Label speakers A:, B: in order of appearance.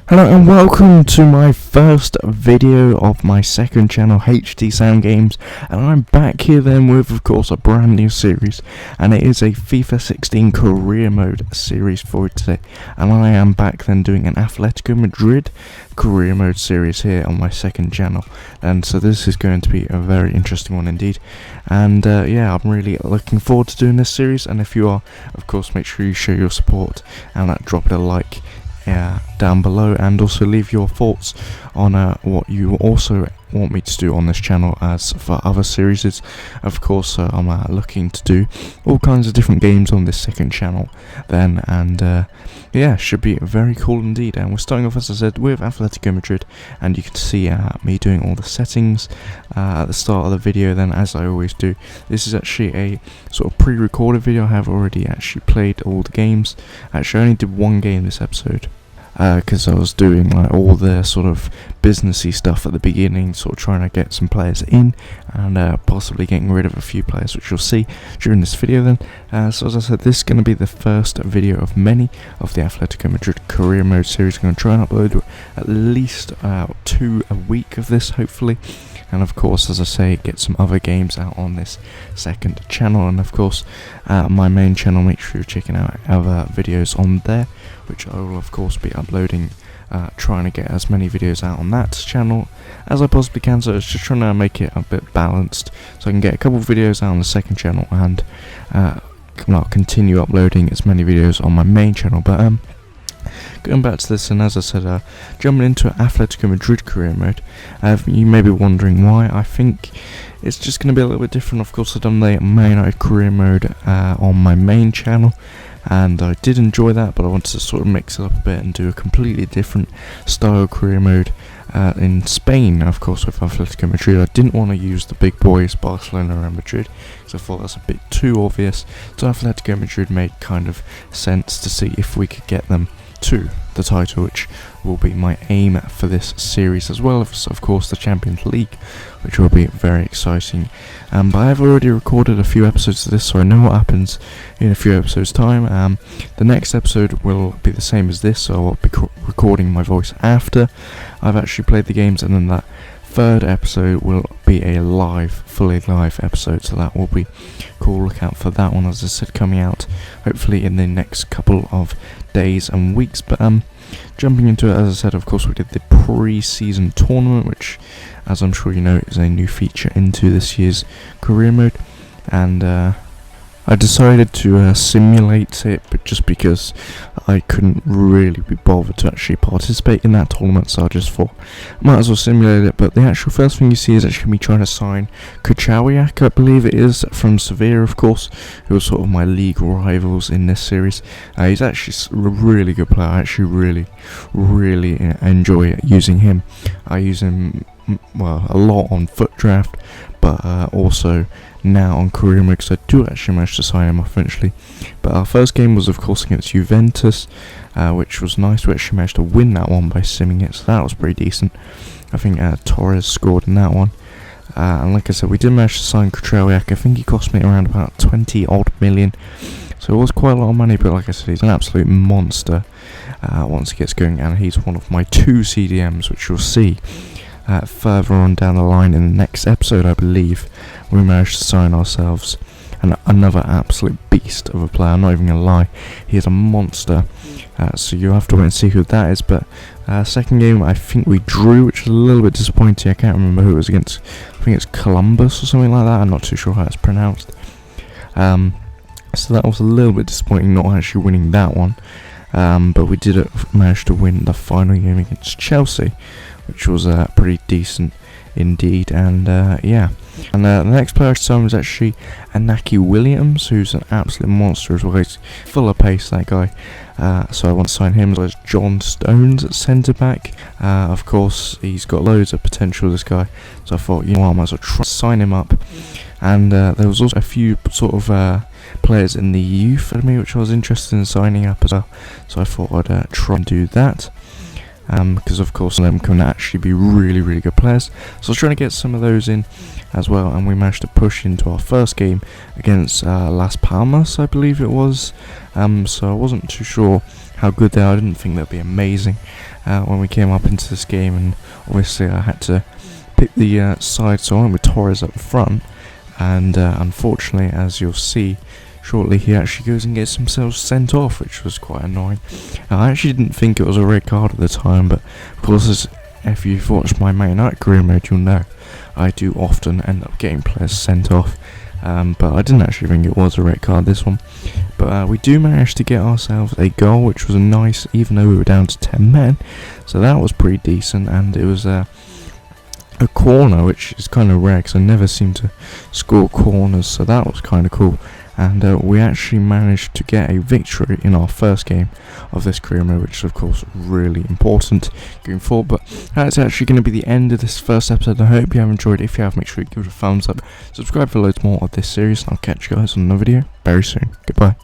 A: Hello and welcome to my first video of my second channel, HDSamGames, and I'm back here then with, of course, a brand new series, and it is a FIFA 16 career mode series for today, and I am back then doing an Atletico Madrid career mode series here on my second channel, and so this is going to be a very interesting one indeed, and yeah, I'm really looking forward to doing this series, and if you are, of course, make sure you show your support and drop it a like down below, and also leave your thoughts on what you also want me to do on this channel as for other series. Of course, I'm looking to do all kinds of different games on this second channel then, and yeah, should be very cool indeed. And we're starting off, as I said, with Atletico Madrid, and you can see me doing all the settings at the start of the video then, as I always do. This is actually a sort of pre-recorded video. I have already actually played all the games. Actually, I only did one game this episode, because I was doing like all the sort of businessy stuff at the beginning, sort of trying to get some players in and possibly getting rid of a few players, which you'll see during this video then. So as I said, this is going to be the first video of many of the Atletico Madrid career mode series. I'm going to try and upload at least 2 a week of this, hopefully. And of course, as I say, get some other games out on this second channel, and of course my main channel, make sure you're checking out other videos on there, which I will of course be uploading, trying to get as many videos out on that channel as I possibly can. So it's just trying to make it a bit balanced, so I can get a couple of videos out on the second channel and continue uploading as many videos on my main channel. But going back to this, and as I said, jumping into Atletico Madrid career mode, you may be wondering why. I think it's just going to be a little bit different. Of course, I've done the Man United career mode on my main channel, and I did enjoy that, but I wanted to sort of mix it up a bit and do a completely different style career mode in Spain, of course, with Atletico Madrid. I didn't want to use the big boys, Barcelona and Madrid, because I thought that's a bit too obvious. So Atletico Madrid made kind of sense to see if we could get them to the title, which will be my aim for this series, as well as of course the Champions League, which will be very exciting. But I have already recorded a few episodes of this, so I know what happens in a few episodes time. The next episode will be the same as this, so I'll be recording my voice after I've actually played the games, and then that third episode will be a fully live episode, so that will be cool. Look out for that one, as I said, coming out hopefully in the next couple of days and weeks. But jumping into it, as I said, of course we did the pre-season tournament, which, as I'm sure you know, is a new feature into this year's career mode, and I decided to simulate it, but just because I couldn't really be bothered to actually participate in that tournament, so I just thought I might as well simulate it. But the actual first thing you see is actually me trying to sign Kuchawiak, I believe it is, from Sevilla, of course, who was sort of my league rivals in this series. He's actually a really good player. I actually really enjoy using him. I use him, well, a lot on Foot Draft, but also now on career mode, because I do actually manage to sign him off eventually. But our first game was of course against Juventus, which was nice. We actually managed to win that one by simming it, so that was pretty decent. I think Torres scored in that one, and like I said, we did manage to sign Kuchawiak. I think he cost me around about 20 odd million, so it was quite a lot of money, but like I said, he's an absolute monster once he gets going, and he's one of my 2 CDMs, which you'll see further on down the line in the next episode. I believe we managed to sign ourselves another absolute beast of a player. I'm not even gonna lie, he is a monster, so you'll have to wait and see who that is. But second game, I think we drew, which is a little bit disappointing. I can't remember who it was against. I think it's Columbus or something like that. I'm not too sure how it's pronounced, so that was a little bit disappointing, not actually winning that one. But we did manage to win the final game against Chelsea, which was pretty decent indeed. And yeah, and the next player I signed was actually Inaki Williams, who's an absolute monster as well. He's full of pace, that guy. So I want to sign him, as well as John Stones at centre back. Of course, he's got loads of potential, this guy. So I thought, you know what, I might as well try to sign him up. And there was also a few sort of players in the youth academy which I was interested in signing up as well. So I thought I'd try and do that. Because of course them can actually be really good players, so I was trying to get some of those in as well, and we managed to push into our first game against Las Palmas, I believe it was. So I wasn't too sure how good they are. I didn't think they'd be amazing, when we came up into this game, and obviously I had to pick the side, so I went with Torres up front, and unfortunately, as you'll see shortly, he actually goes and gets himself sent off, which was quite annoying. I actually didn't think it was a red card at the time, but of course, if you've watched my Man United career mode, you'll know I do often end up getting players sent off. But I didn't actually think it was a red card, this one. But we do manage to get ourselves a goal, which was a nice, even though we were down to 10 men. So that was pretty decent, and it was a corner, which is kind of rare because I never seem to score corners, so that was kind of cool. And we actually managed to get a victory in our first game of this career mode, which is of course really important going forward. But that's actually going to be the end of this first episode. I hope you have enjoyed. If you have, make sure you give it a thumbs up, subscribe for loads more of this series, and I'll catch you guys on another video very soon. Goodbye.